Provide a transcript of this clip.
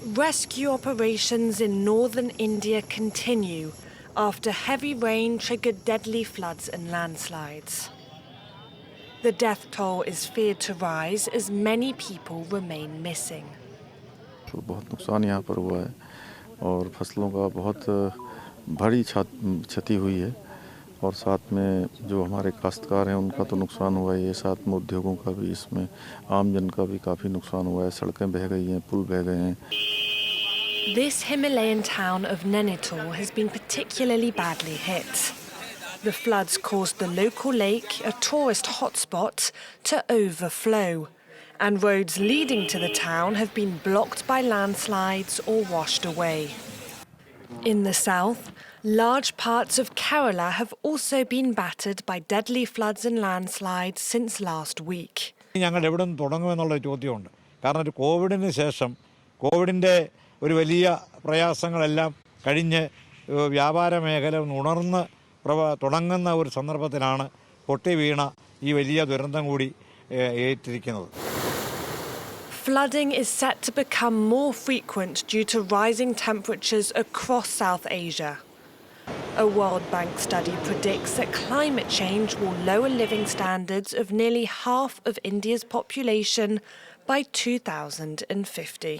Rescue operations in northern India continue after heavy rain triggered deadly floods and landslides. The death toll is feared to rise as many people remain missing. बहुत नुकसान यहाँ पर हुआ है और फसलों का बहुत बड़ी क्षति हुई है और साथ में जो हमारे काश्तकार हैं उनका तो नुकसान हुआ है, साथ में उद्योगों का भी, इसमें आम जन का भी काफ़ी नुकसान हुआ है, सड़कें बह गई हैं, पुल बह गए हैं. This Himalayan town of Nainital has been particularly badly hit. The floods caused the local lake, a tourist hotspot, to overflow, and roads leading to the town have been blocked by landslides or washed away. In the south, large parts of Kerala have also been battered by deadly floods and landslides since last week. ഞങ്ങൾ എവിടെ നിന്ന് തുടങ്ങുമെന്നുള്ള ചോദ്യമുണ്ട്. കാരണം കോവിഡിന് ശേഷം കോവിഡിൻ്റെ ഒരു വലിയ പ്രയാസങ്ങളെല്ലാം കഴിഞ്ഞ് വ്യാപാര മേഖല ഉണർന്ന് തുടങ്ങുന്ന ഒരു സന്ദർഭത്തിലാണ് പൊട്ടി വീണ ഈ വലിയ ദുരന്തം കൂടി ഏറ്റിരിക്കുന്നത്. Flooding is set to become more frequent due to rising temperatures across South Asia. A World Bank study predicts that climate change will lower living standards of nearly half of India's population by 2050.